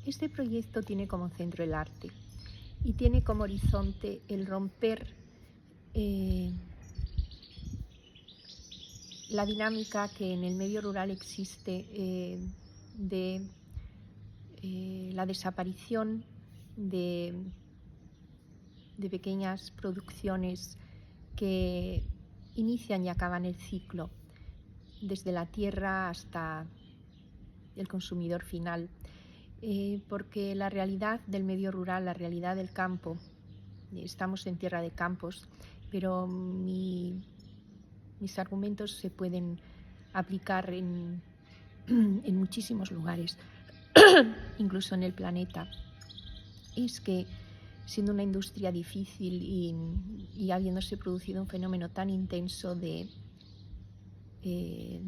Este proyecto tiene como centro el arte y tiene como horizonte el romper la dinámica que en el medio rural existe de la desaparición de pequeñas producciones que inician y acaban el ciclo desde la tierra hasta el consumidor final, porque la realidad del medio rural, la realidad del campo, estamos en tierra de campos, pero mis argumentos se pueden aplicar en muchísimos lugares, incluso en el planeta. Es que siendo una industria difícil y habiéndose producido un fenómeno tan intenso de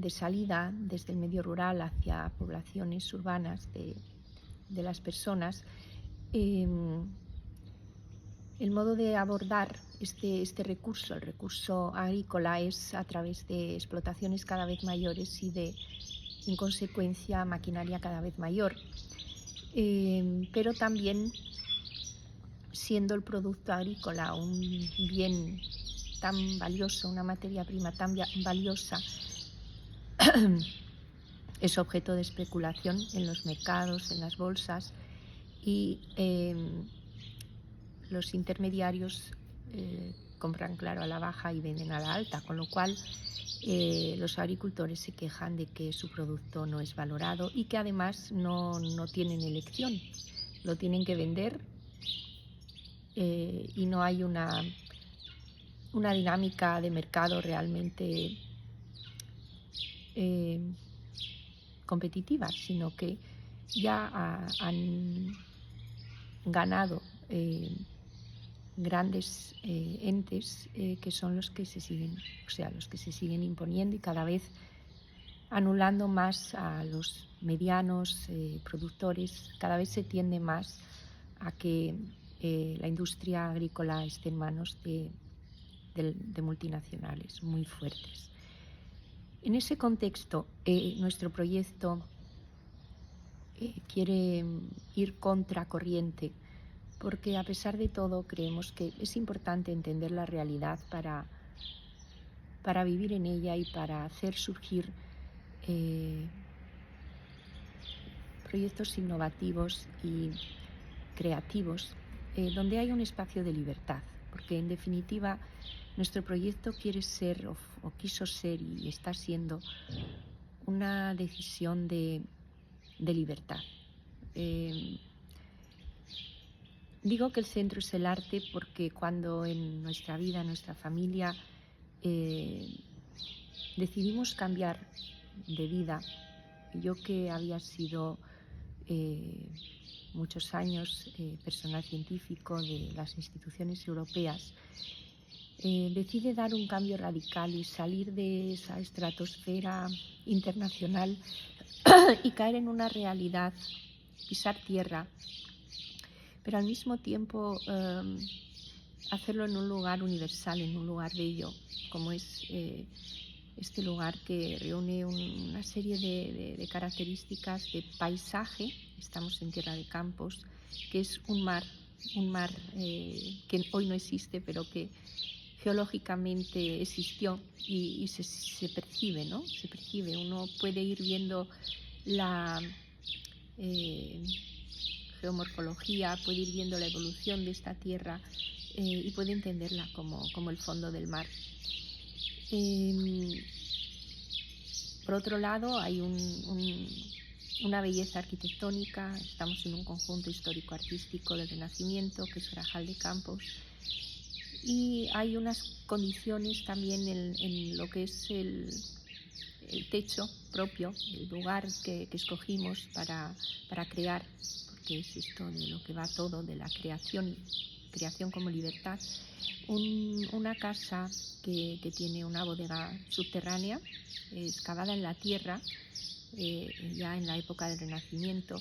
salida desde el medio rural hacia poblaciones urbanas de las personas, el modo de abordar este recurso, el recurso agrícola, es a través de explotaciones cada vez mayores y de, en consecuencia, maquinaria cada vez mayor. Pero también, siendo el producto agrícola un bien tan valioso, una materia prima tan valiosa, es objeto de especulación en los mercados, en las bolsas, y los intermediarios compran, claro, a la baja y venden a la alta, con lo cual los agricultores se quejan de que su producto no es valorado y que además no tienen elección, lo tienen que vender y no hay una dinámica de mercado realmente competitiva, sino que ya han ganado grandes entes que son los que se siguen imponiendo y cada vez anulando más a los medianos productores. Cada vez se tiende más a que la industria agrícola esté en manos de multinacionales muy fuertes. En ese contexto, nuestro proyecto quiere ir contracorriente, porque a pesar de todo creemos que es importante entender la realidad para vivir en ella y para hacer surgir proyectos innovativos y creativos donde hay un espacio de libertad, porque en definitiva nuestro proyecto quiere ser o quiso ser y está siendo una decisión de libertad. Digo que el centro es el arte porque cuando en nuestra vida, en nuestra familia, decidimos cambiar de vida, yo que había sido muchos años personal científico de las instituciones europeas, decide dar un cambio radical y salir de esa estratosfera internacional y caer en una realidad, pisar tierra, pero al mismo tiempo hacerlo en un lugar universal, en un lugar bello, como es este lugar que reúne una serie de características de paisaje. Estamos en tierra de campos, que es un mar que hoy no existe, pero que geológicamente existió y se percibe, ¿no? Se percibe. Uno puede ir viendo la geomorfología, puede ir viendo la evolución de esta tierra y puede entenderla como el fondo del mar. Por otro lado, hay una belleza arquitectónica. Estamos en un conjunto histórico-artístico del Renacimiento, que es Grajal de Campos, y hay unas condiciones también en lo que es el techo propio, el lugar que escogimos para crear, porque es esto de lo que va todo, de la creación como libertad. Una casa que tiene una bodega subterránea, excavada en la tierra, ya en la época del Renacimiento,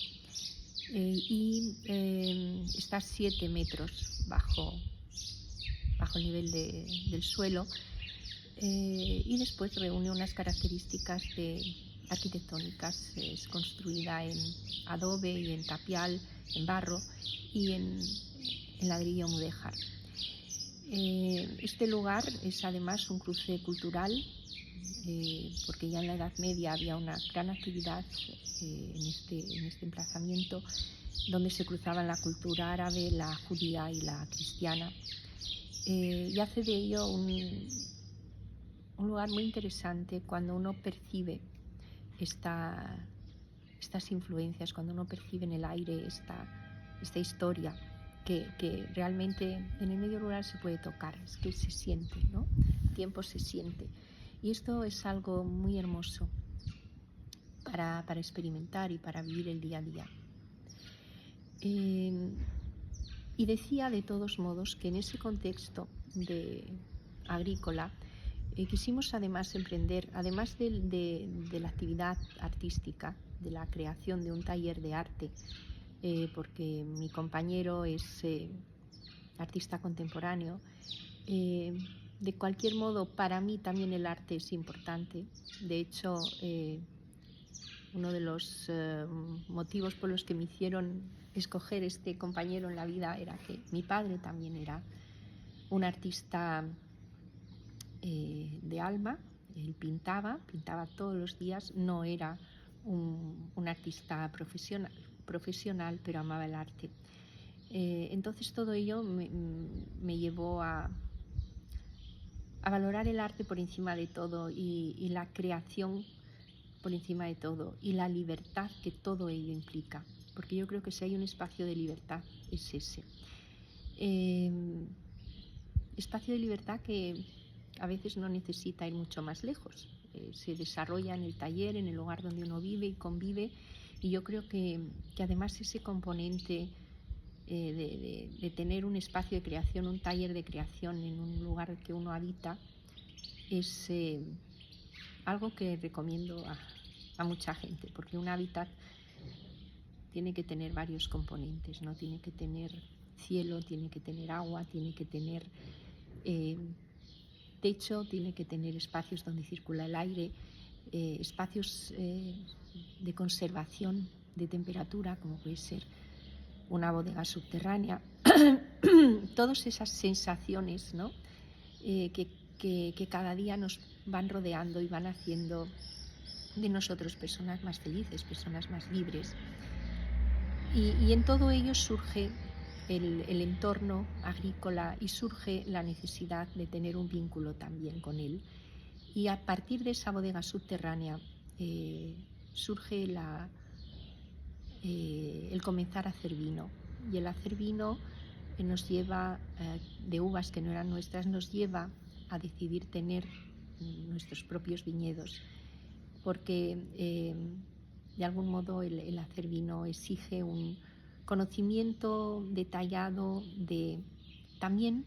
y está 7 metros bajo el nivel del suelo, y después reúne unas características de arquitectónicas. Es construida en adobe y en tapial, en barro y en ladrillo mudéjar. Este lugar es además un cruce cultural, porque ya en la Edad Media había una gran actividad en este emplazamiento, donde se cruzaban la cultura árabe, la judía y la cristiana, y hace de ello un lugar muy interesante cuando uno percibe estas influencias, cuando uno percibe en el aire esta historia que realmente en el medio rural se puede tocar, es que se siente, ¿no? El tiempo se siente. Y esto es algo muy hermoso para experimentar y para vivir el día a día. Y decía de todos modos que en ese contexto agrícola quisimos además emprender, además de la actividad artística, de la creación de un taller de arte, porque mi compañero es artista contemporáneo. De cualquier modo, para mí también el arte es importante. De hecho, uno de los motivos por los que me hicieron escoger este compañero en la vida era que mi padre también era un artista de alma. Él pintaba todos los días, no era un artista profesional, pero amaba el arte. Entonces todo ello me llevó a valorar el arte por encima de todo y la creación por encima de todo y la libertad que todo ello implica, porque yo creo que si hay un espacio de libertad es ese. Espacio de libertad que a veces no necesita ir mucho más lejos, se desarrolla en el taller, en el lugar donde uno vive y convive, y yo creo que además ese componente de tener un espacio de creación, un taller de creación en un lugar que uno habita, es algo que recomiendo a mucha gente, porque un hábitat tiene que tener varios componentes, ¿no? Tiene que tener cielo, tiene que tener agua, tiene que tener techo, tiene que tener espacios donde circula el aire, espacios de conservación de temperatura, como puede ser una bodega subterránea. Todas esas sensaciones, ¿no? que cada día nos van rodeando y van haciendo de nosotros personas más felices, personas más libres. Y en todo ello surge el entorno agrícola y surge la necesidad de tener un vínculo también con él. Y a partir de esa bodega subterránea surge el comenzar a hacer vino. Y el hacer vino nos lleva, de uvas que no eran nuestras, nos lleva a decidir tener nuestros propios viñedos, porque de algún modo el hacer vino exige un conocimiento detallado también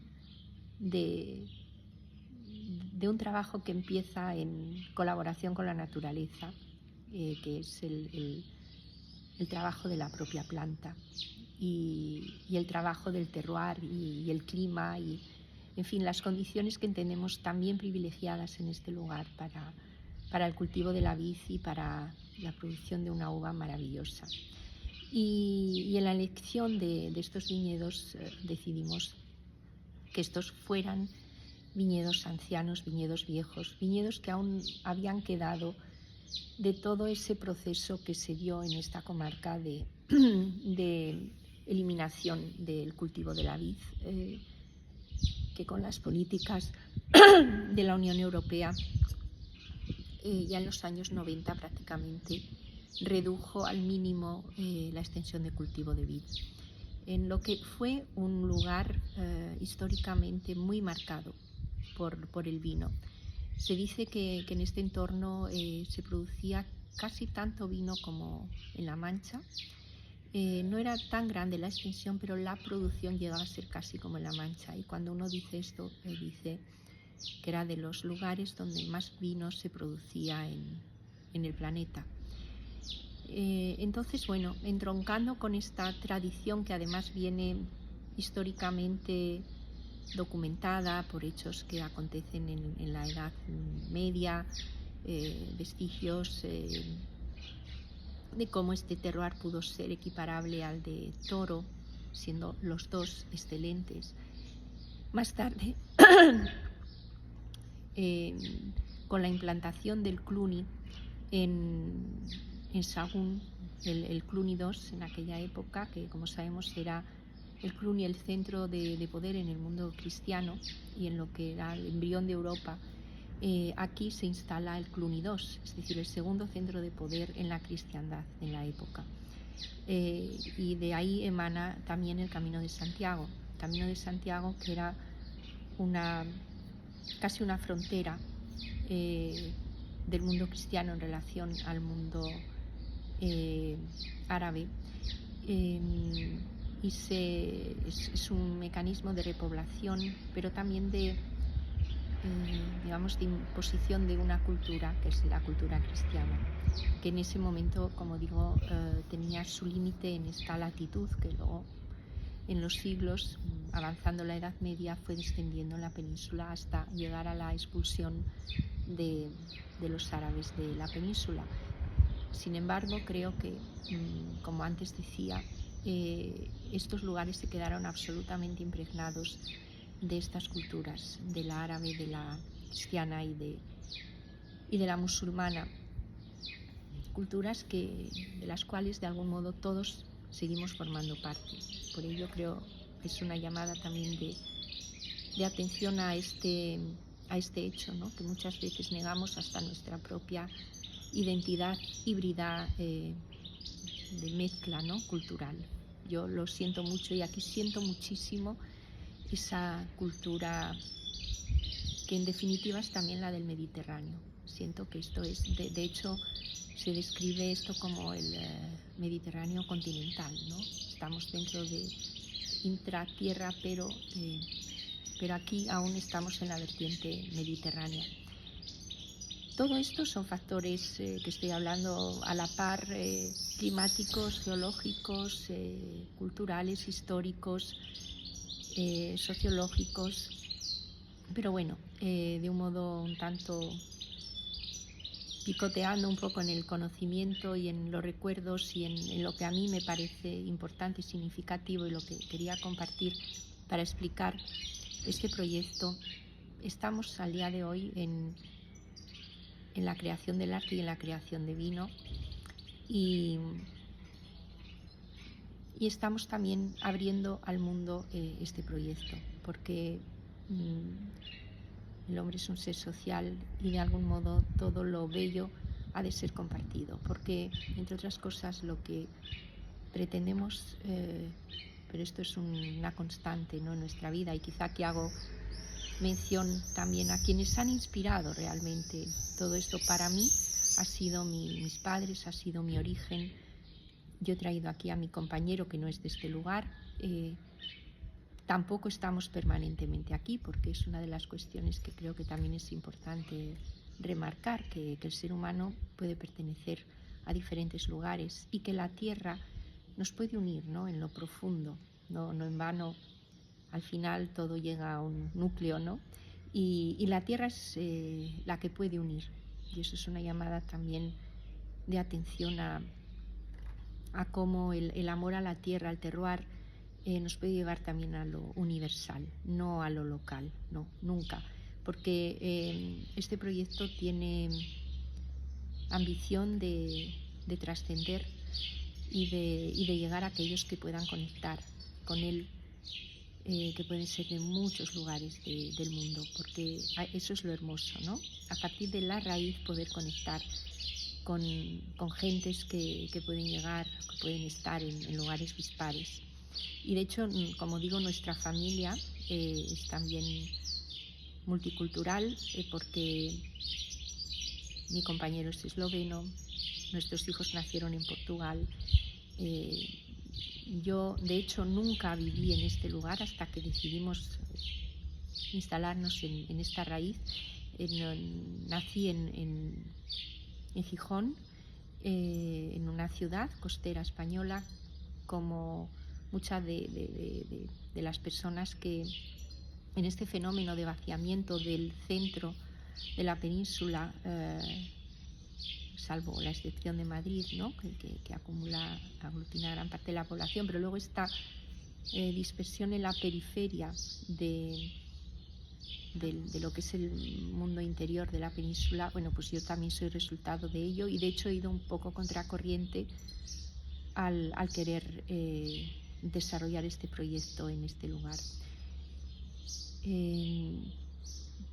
de un trabajo que empieza en colaboración con la naturaleza, que es el trabajo de la propia planta y el trabajo del terroir y el clima y, en fin, las condiciones que entendemos también privilegiadas en este lugar para el cultivo de la vid y para la producción de una uva maravillosa. Y en la elección de estos viñedos decidimos que estos fueran viñedos ancianos, viñedos viejos, viñedos que aún habían quedado de todo ese proceso que se dio en esta comarca de eliminación del cultivo de la vid, que con las políticas de la Unión Europea ya en los años 90 prácticamente redujo al mínimo la extensión de cultivo de vid, en lo que fue un lugar históricamente muy marcado por el vino. Se dice que en este entorno se producía casi tanto vino como en La Mancha. No era tan grande la extensión, pero la producción llegaba a ser casi como en La Mancha. Y cuando uno dice esto, dice que era de los lugares donde más vino se producía en el planeta. Entonces, bueno, entroncando con esta tradición que además viene históricamente documentada por hechos que acontecen en la Edad Media vestigios de cómo este terroir pudo ser equiparable al de Toro, siendo los dos excelentes. Más tarde, con la implantación del Cluny en Sahagún, el Cluny II en aquella época, que como sabemos era el Cluny el centro de poder en el mundo cristiano y en lo que era el embrión de Europa, aquí se instala el Cluny II, es decir, el segundo centro de poder en la cristiandad en la época. Y de ahí emana también el Camino de Santiago. El Camino de Santiago, que era casi una frontera del mundo cristiano en relación al mundo árabe, y es un mecanismo de repoblación, pero también de imposición de una cultura, que es la cultura cristiana, que en ese momento, como digo, tenía su límite en esta latitud, que luego en los siglos, avanzando la Edad Media, fue descendiendo en la península hasta llegar a la expulsión de los árabes de la península. Sin embargo, creo que, como antes decía, estos lugares se quedaron absolutamente impregnados de estas culturas, de la árabe, de la cristiana y de la musulmana, culturas de las cuales de algún modo todos seguimos formando parte. Por ello creo que es una llamada también de atención a este hecho, ¿no?, que muchas veces negamos hasta nuestra propia identidad híbrida de mezcla, ¿no?, cultural. Yo lo siento mucho y aquí siento muchísimo esa cultura que en definitiva es también la del Mediterráneo. Siento que esto es, de hecho, se describe esto como el Mediterráneo continental, ¿no? Estamos dentro de intratierra, pero aquí aún estamos en la vertiente mediterránea. Todo esto son factores que estoy hablando a la par, climáticos, geológicos, culturales, históricos, sociológicos, pero bueno, de un modo un tanto picoteando un poco en el conocimiento y en los recuerdos y en lo que a mí me parece importante y significativo y lo que quería compartir para explicar este proyecto. Estamos al día de hoy en la creación del arte y en la creación de vino, y estamos también abriendo al mundo este proyecto, porque el hombre es un ser social y de algún modo todo lo bello ha de ser compartido, porque entre otras cosas lo que pretendemos, pero esto es una constante, ¿no?, en nuestra vida, y quizá aquí hago mención también a quienes han inspirado realmente todo esto. Para mí ha sido mis padres, ha sido mi origen. Yo he traído aquí a mi compañero, que no es de este lugar. Tampoco estamos permanentemente aquí, porque es una de las cuestiones que creo que también es importante remarcar, que el ser humano puede pertenecer a diferentes lugares y que la tierra nos puede unir, ¿no?, en lo profundo. No en vano, al final todo llega a un núcleo, ¿no? Y la tierra es la que puede unir. Y eso es una llamada también de atención a cómo el amor a la tierra, al terroir, nos puede llevar también a lo universal, no a lo local, no, nunca. Porque este proyecto tiene ambición de trascender y de llegar a aquellos que puedan conectar con él, que pueden ser de muchos lugares del mundo, porque eso es lo hermoso, ¿no? A partir de la raíz poder conectar con gentes que pueden llegar, que pueden estar en lugares dispares. Y de hecho, como digo, nuestra familia es también multicultural, porque mi compañero es esloveno, nuestros hijos nacieron en Portugal. Yo, de hecho, nunca viví en este lugar hasta que decidimos instalarnos en esta raíz. Nací en Gijón, en una ciudad costera española, como muchas de las personas que en este fenómeno de vaciamiento del centro de la península, salvo la excepción de Madrid, ¿no? que aglutina gran parte de la población, pero luego esta dispersión en la periferia de lo que es el mundo interior de la península, bueno, pues yo también soy resultado de ello, y de hecho he ido un poco contracorriente al querer desarrollar este proyecto en este lugar.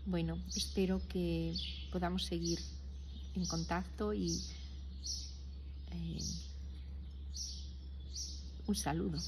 Bueno, espero que podamos seguir en contacto y un saludo.